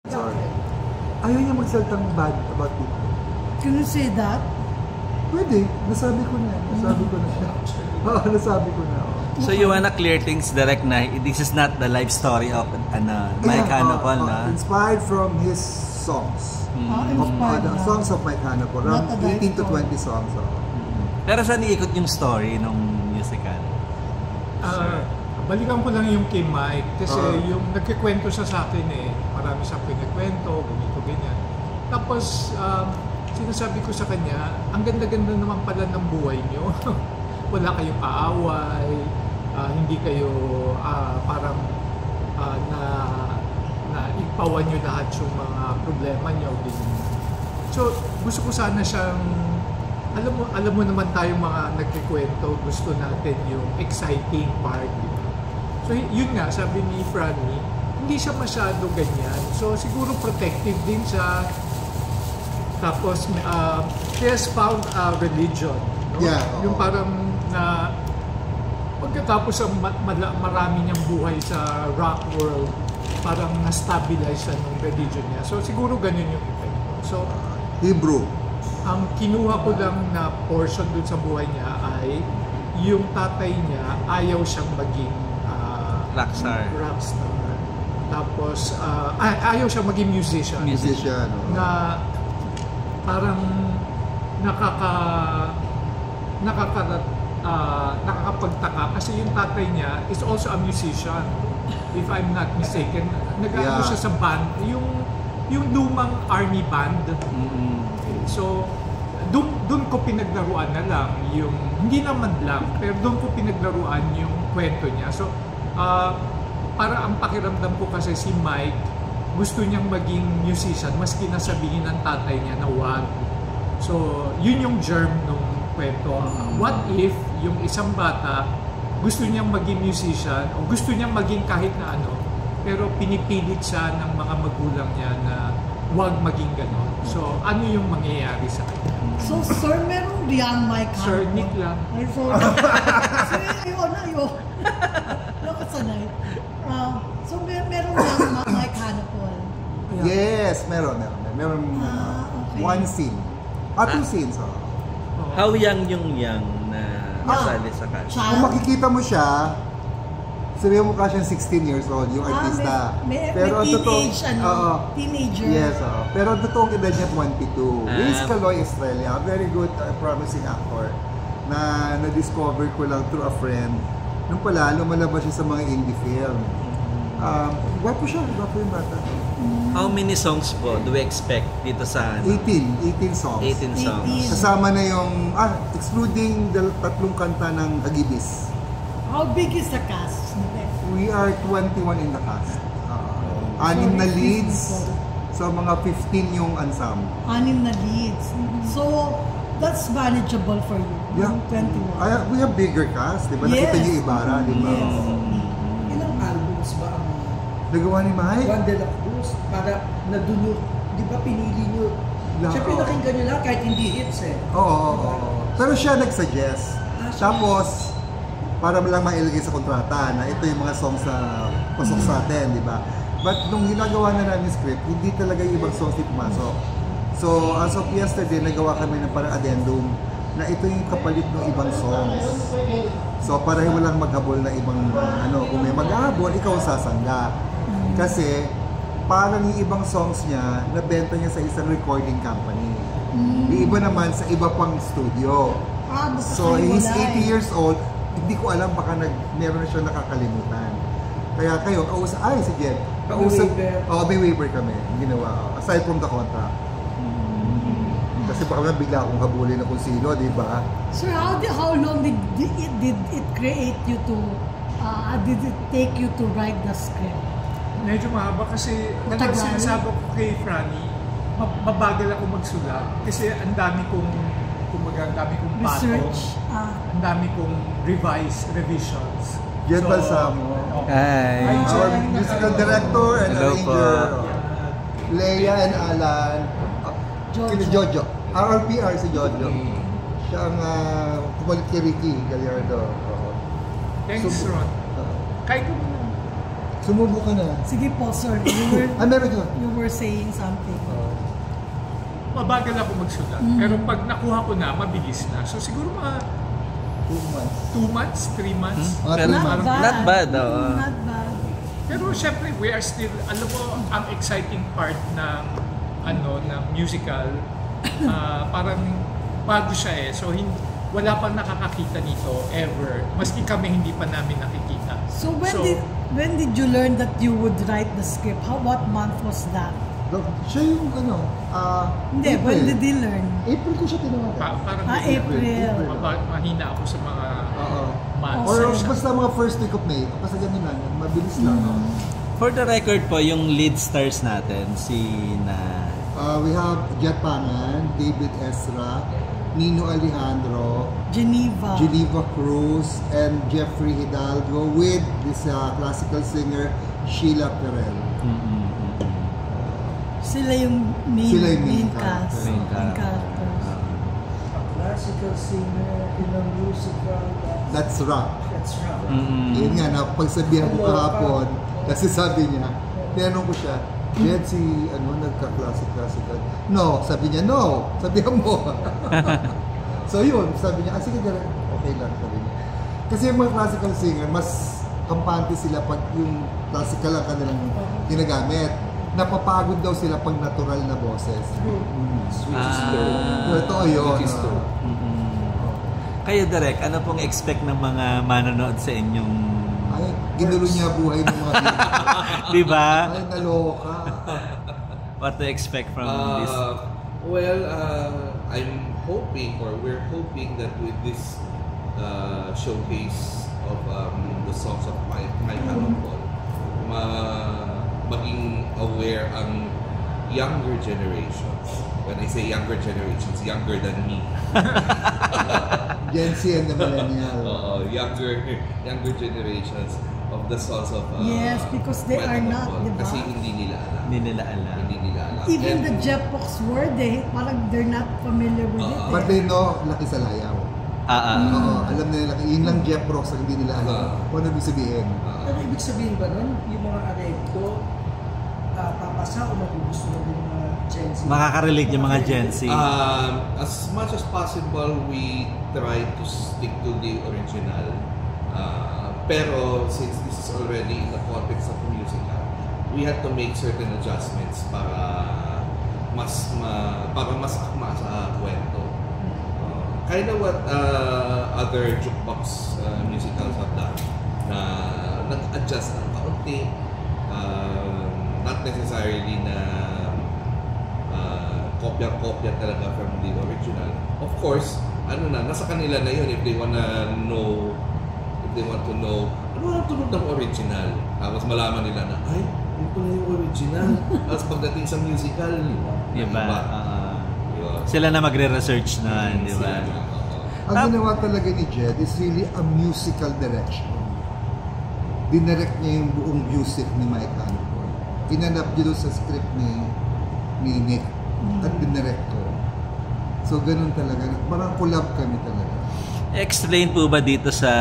Sorry. Ayaw niya magsalitang bad about people. Can you say that? Pwede. Nasabi ko na. Nasabi ko na siya. Oo, nasabi ko na. So you wanna clear things direct na this is not the life story of Mike Hanapol, na? Inspired from his songs. Songs of Mike Hanapol. Around 18 to 20 songs. Pero saan iikot yung story ng musical? Balikan ko lang yung kay Mike kasi yung nagkikwento siya sa akin marami siyang pinikwento, ganito, ganyan. Tapos sinasabi ko sa kanya, ang ganda-ganda naman pala ng buhay niyo. Wala kayong kaaway, hindi kayo parang na ipawan nyo lahat yung mga problema nyo. So gusto ko sana siyang, alam mo naman tayong mga nagkikwento, gusto natin yung exciting part. Diba? So yun nga, sabi ni Franny, hindi siya masyado ganyan. So siguro protective din siya. Tapos he has found a religion. No? Yeah, yung parang na pagkatapos ang marami niyang buhay sa rock world, parang na-stabilize siya ng religion niya. So siguro ganun yung effect. So Hebrew. Ang kinuha ko lang na portion dun sa buhay niya ay yung tatay niya ayaw siyang maging rockstar. Tapos ayaw siyang maging musician. Na parang nakakapagtaka kasi yung tatay niya is also a musician, if I'm not mistaken. Nag-ano siya sa band, yung lumang army band. So doon ko pinaglaruan na lang yung, hindi naman lang, pero doon ko pinaglaruan yung kwento niya. So para ang pakiramdam ko kasi si Mike gusto niyang maging musician maski nasabihin ng tatay niya na wag. So yun yung germ nung kwento. What if yung isang bata gusto niyang maging musician o gusto niyang maging kahit na ano, pero pinipilit siya ng mga magulang niya na wag maging ganon. So ano yung mangyayari sa kanya? So sir, meron beyond Mike Hanapol? Sir Nick lang. Ay, sorry. Ayun. Nakasanay. So meron beyond Mike Hanapol? Yes, meron. Okay. One scene. Two scenes. How young yung na nasali sa cast? Kung makikita mo siya, sabihin mo ka siyang 16 years old, yung artista. Pero ang teenage, teenager. Yes, pero ang totoong edad niya 22. Luis Caloy Estrella, a very good, promising actor na na-discover ko lang through a friend. Nung pala, lumalabas siya sa mga indie film. Gwapo siya, gwapo yung bata. How many songs po do we expect dito sa 18 songs. 18 songs. Kasama na yung, excluding the tatlong kanta ng Agibis. How big is the cast? We are 21 in the cast. 6 na leads, so mga 15 yung ensemble. 6 na leads. So, that's manageable for you. Yeah. 21. We have bigger cast, di ba? Yes. Nakita niyo Ibarra, di ba? Yes. Ilang albums ba ang Nagawa ni Mike? Juan de la Cruz? Para na dun yung, di ba pinili nyo? Siyempre nakinggan nyo lang kahit hindi hits Oo. Pero siya nag-suggest. Tapos, para lang mailagay sa kontrata na ito yung mga songs na pasok sa atin, di ba? But nung ginagawa na namin script, hindi talaga yung ibang songs yung pumasok. So, as of yesterday, nagawa kami ng parang addendum na ito yung kapalit ng ibang songs. So, para walang maghabol na ibang, kung may maghahabol, ikaw sasangga. Kasi, parang yung ibang songs niya, nabenta niya sa isang recording company. Yung iba naman sa iba pang studio. So, he's 80 years old, hindi ko alam baka meron na siya nakakalimutan. Kaya kayo, si Jen, may waiver kami, ginawa, aside from the contract. Kasi baka bigla akong habulin na kung sino, di ba? Sir, how long did it create you to, did it take you to write the script? Medyo mahaba kasi sinasabi ko kay Franny, mabagal ako magsulat kasi ang dami kong research, ang dami kong revisions. Jen Balsamo. Hi. Our musical director and arranger. Leia and Alan. Jojo. RRPR si Jojo. Siya ang kumalit kay Ricky Gallardo. Thanks, Ron. Kahit Sumubo ka na. Sige po, sir. Meron yun. You were saying something. Mabagal ako magsulat. Pero pag nakuha ko na, mabilis na. So siguro mga 2 months. 2 months, 3 months. Mga Pero 3 months. not bad, oo. Not bad. Pero syempre, we are still, alam mo, ang exciting part ng ng musical, parang bago siya eh. So wala pang nakakakita nito ever. Maski kami hindi pa namin nakikita. So when did you learn that you would write the script? What month was that? Siya yung Hindi, April. when did you learn? April ko siya tinawagan. Parang April. mahina ako sa mga months. Or So, basta mga first week of May. Basta ganun lang. Mabilis lang. For the record po, yung lead stars natin, We have Jet Pangan, David Ezra, Nino Alejandro, Geneva Cruz, and Jeffrey Hidalgo with this classical singer Sheila Perel. Sila yung main cast. Main cast. characters. A classical singer in a musical. That's rock. That's rock. Yun nga, napagsabihan ko kahapon, kasi sabi niya, tinanong ko siya, Jed, si nagka-classical. No, sabi niya, no, sabihan mo. So yun, sabi niya, sige, okay lang, sabi niya. Kasi yung mga classical singer, mas kampante sila pag yung classical ang kanilang ginagamit. Napapagod daw sila pag natural na boses. Totoo yun. Kayo, Direk, ano pong expect ng mga manonood sa inyong... Ay, ginulo niya buhay ng mga Di ba? Ay, naloka. What to expect from this? Well, I'm hoping, or we're hoping that with this showcase of the songs of Mike Hanopol, maging aware ang younger generations. When I say younger generations, younger than me. Gen Z and the millennial. Younger generations of the songs of Yes, because they are not, di ba? Kasi hindi nila alam. Hindi nila alam. Even the Jepox word, parang they're not familiar with it. But they know Laki sa Layaw. Alam nila, yun lang Jeff Rocks ang hindi nila alam. Kung ano ibig sabihin. Pero ibig sabihin ba nun, yung mga arekto, papasa o magugustuhan din mga Gen Z? Makaka-relate yung mga Gen Z. As much as possible, we try to stick to the original. Pero since this is already in the context of musical, we had to make certain adjustments para mas akma sa kwento. Kind of what other jukebox musicals have done, na nag-adjust ng kaunti, not necessarily na kopya-kopya talaga from the original. Of course, nasa kanila na yun if they want to know ano ang tunog ng original. Tapos malaman nila na, ay, ito na yung original. Tapos pagdating sa musical, Iba. Yun. Sila na magre-research na, di ba? Ang ginawa talaga ni Jed is really a musical direction. Dinirect niya yung buong music ni Mike Hanopol. Inanap niya doon sa script ni Nick at dinirect ko. So ganun talaga. Parang collab kami talaga. Explain po ba dito sa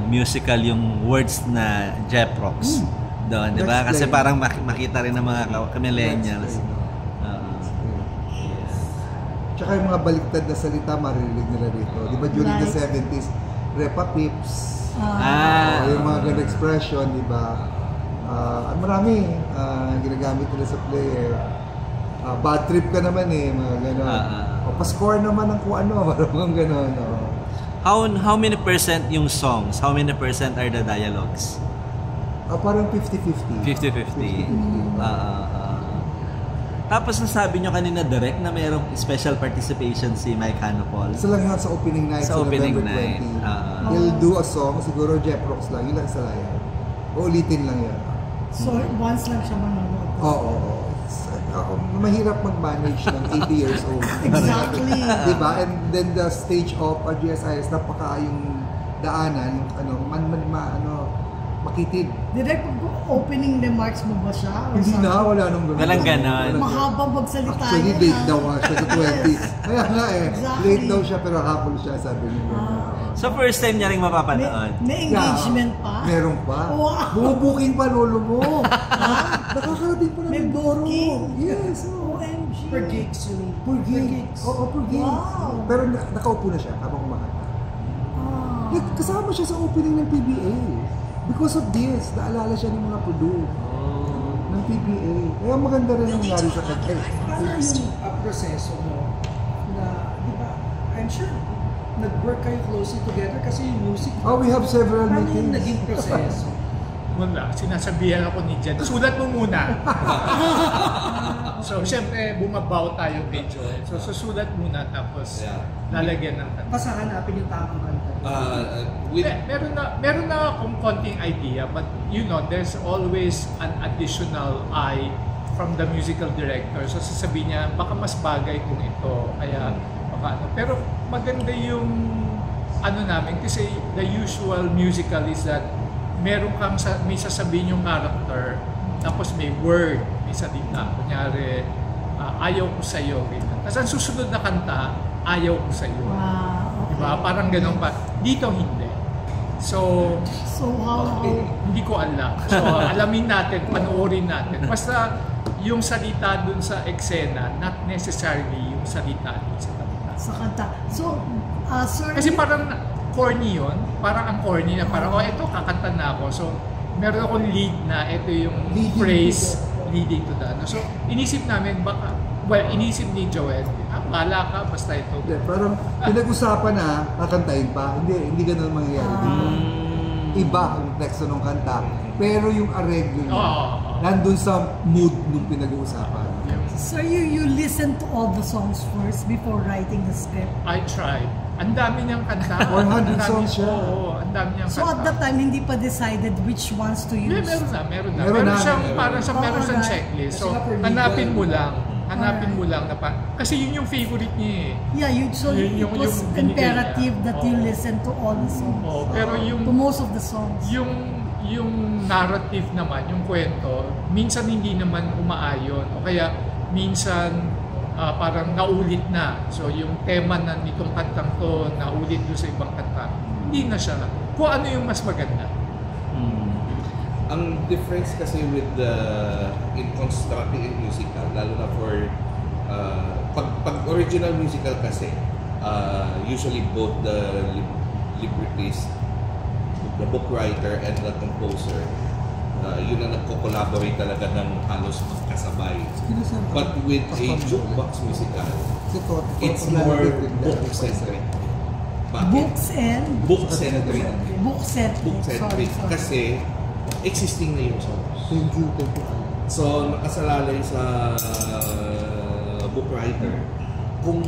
musical yung words na Jeff Rocks doon, di ba? Kasi parang makita rin ng mga millennials. Tsaka yung mga baliktad na salita, maririnig nila rito. Di ba during the 70s, Repa Pips, yung mga ganun expression, di ba? Marami ginagamit nila sa play. Bad trip ka naman mga gano'n. O pa-score naman ng kung ano, parang gano'n. How many percent yung songs? How many percent are the dialogues? Parang 50-50. 50-50. Tapos nasabi nyo kanina direct na mayroong special participation si Mike Hanopol. Isa lang nga sa opening night Sa opening November night. 20. He'll do a song, siguro Jeff Rocks lang, yun lang sa layan. Uulitin lang yan. So, once lang siya manonood. Oo. Mahirap mag-manage ng 80 years old. Exactly. Diba? And then the stage of GSIS, napaka yung daanan, makitid. Direct, opening remarks mo ba siya? Or Hindi something? na, wala nung gano'n. Walang ganon. Mahabang magsalita Actually, niya late na. daw siya sa 20. Kaya nga Exactly. late daw siya pero hapon siya, sabi niya. So first time niya rin mapapanood. May engagement pa? Meron pa. Wow. Bumubuking pa lolo mo. Nakakarating pa May ng Mindoro. booking? Yes. OMG. Per gigs yun. Per gigs. Oo, per gigs. Wow. Pero nakaupo na siya habang kumakanta. Ah. Kasama siya sa opening ng PBA. Because of this, naalala siya ng mga Purdue ng PBA. Kaya maganda rin ang nangyari sa kanya. Paano yung proseso mo na, di ba, I'm sure, nag-work kayo closely together kasi yung music. Oh, we have several Paano yung meetings. naging proseso? Wala, sinasabihan ako ni Jen, sulat mo muna. So, syempre, bumabaw tayo kay Joel. So, susulat muna tapos lalagyan ng kanta. Basta hanapin yung tamang kanta. Meron na akong konting idea, but you know, there's always an additional eye from the musical director. So, sasabihin niya, baka mas bagay kung ito. Kaya, baka ano. Pero maganda yung ano namin, kasi the usual musical is that meron kang may sasabihin yung character, tapos may word, may salita. Kunyari, ayaw ko sa'yo. Tapos ang susunod na kanta, ayaw ko sa'yo. Wow. Diba? Parang ganun pa. Dito hindi. So how? hindi ko alam. So alamin natin, panoorin natin. Basta yung salita dun sa eksena, not necessarily yung salita dun sa kanta. Sa kanta. So, sir... Kasi parang corny yun. Parang ang corny na parang, eto kakanta na ako. So, meron akong lead na ito yung phrase leading to that. So, inisip namin baka, inisip ni Joel, pala ka, basta ito. Yeah, parang pinag-usapan na, kakantahin pa. Hindi ganun mangyayari dito. Iba ang teksto ng kanta. Pero yung arreglo niya, nandun sa mood nung pinag-uusapan. So you listen to all the songs first before writing the script? I tried. Ang dami niyang kanta. 100 songs siya. Oo, ang dami niyang So kanta. at that time, hindi pa decided which ones to use? Meron na. Meron Meron na. siyang, parang meron siyang Alright. checklist. So, Kasi hanapin mo lang. Hanapin Alright. mo lang na kasi yun yung favorite niya eh. Yeah, so it was yung binigay imperative niya. that you listen to all the songs. Oo, pero To most of the songs. yung narrative naman, yung kwento, minsan hindi naman umaayon o kaya minsan parang naulit na. So yung tema na nitong kantang to, naulit doon sa ibang kanta. Hindi na siya. Kung ano yung mas maganda. Ang difference kasi with in constructing a musical, lalo na for pag original musical kasi, usually both the librettist, the book writer and the composer, yun na nagko-collaborate talaga ng halos magkasabay. But with a jukebox musical, it's more book-centric. Bakit? Books and? Book-centric. Book-centric. Book-centric. Sorry. Kasi existing na yung songs. Thank you. So, nakasalalay sa book writer kung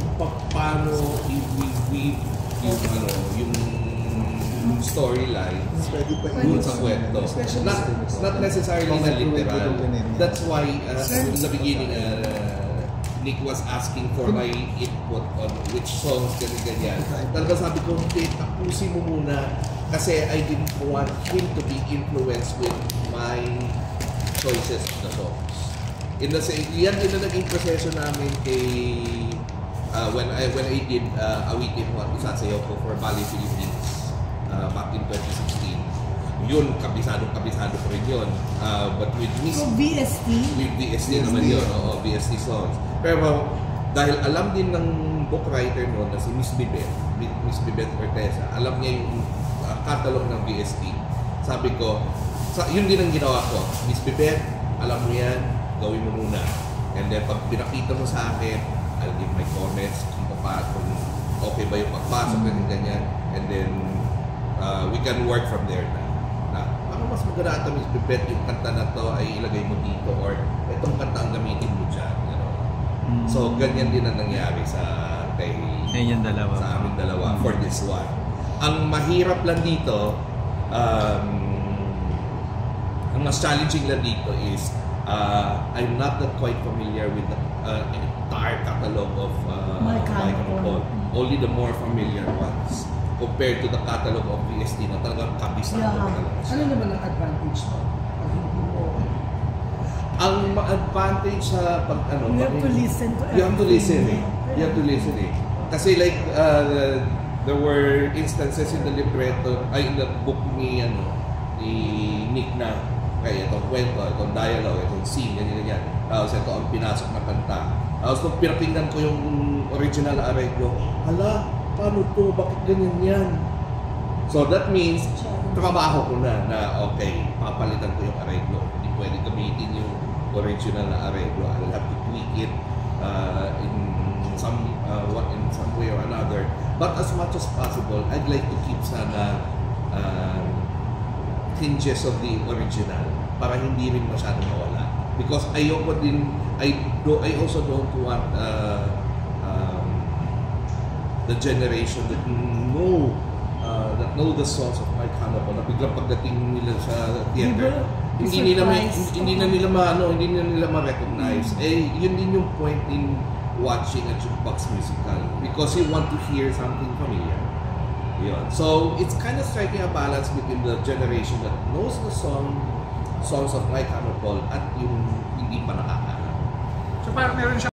paano i-weave yung storyline dun sa kwento. Not necessarily na literal. That's why in the beginning, Nick was asking for my input on which songs ganyan. Talaga sabi ko, hindi, tapusin mo muna kasi I didn't want him to be influenced with my choices of the songs. Yan din na naging proseso namin kay when I did Awitin Mo at Isasayaw Ko for Bali Philippines back in 2016. Yun, kabisado ko rin yun. But with Miss... So VST? With VST naman yun, oo, VST songs. Pero dahil alam din ng book writer noon na si Miss Bibet Orteza, alam niya yung catalog ng VST. Sabi ko, yun din ang ginawa ko. Miss Bibet, alam mo yan, gawin mo muna. And then pag pinakita mo sa akin, I'll give my comments kung okay ba yung pagpasok na ganyan. And then we can work from there na mas maganda ata Miss Bibet yung kanta na to ay ilagay mo dito or itong kanta ang gamitin mo dyan. So ganyan din ang nangyari sa amin dalawa for this one. Ang mahirap lang dito, ang mas challenging lang dito is I'm not that quite familiar with the entire catalog of Mike and Paul. Only the more familiar ones compared to the catalog of VST na talagang kabisado talaga siya. Ano naman ang advantage mo? Pag hindi mo Ang advantage sa pag ano, You have to listen to you have to listen eh. everything. You have to listen eh. Kasi like there were instances in the libretto, ay in the book ni Nick na kaya itong kwento, itong dialogue, itong scene, ganyan. Tapos ito ang pinasok na kanta. Tapos nung pinakinggan ko yung original arreglo, hala, paano to? Bakit ganyan yan? So that means, trabaho ko na okay, papalitan ko yung arreglo. Hindi pwede gamitin yung original na arreglo. I'll have to tweak it in some way or another. But as much as possible, I'd like to keep sana hinges of the original para hindi rin masyadong mawala. Because ayoko din, I also don't want the generation that know the songs of Mike Hannibal na biglang pagdating nila sa theater, hindi na nila ma-recognize. Yun din yung point in watching a jukebox musical because you want to hear something familiar. Yun. So it's kind of striking a balance between the generation that knows the songs of Mike Hannibal at yung hindi pa nakakaalam. So parang meron siya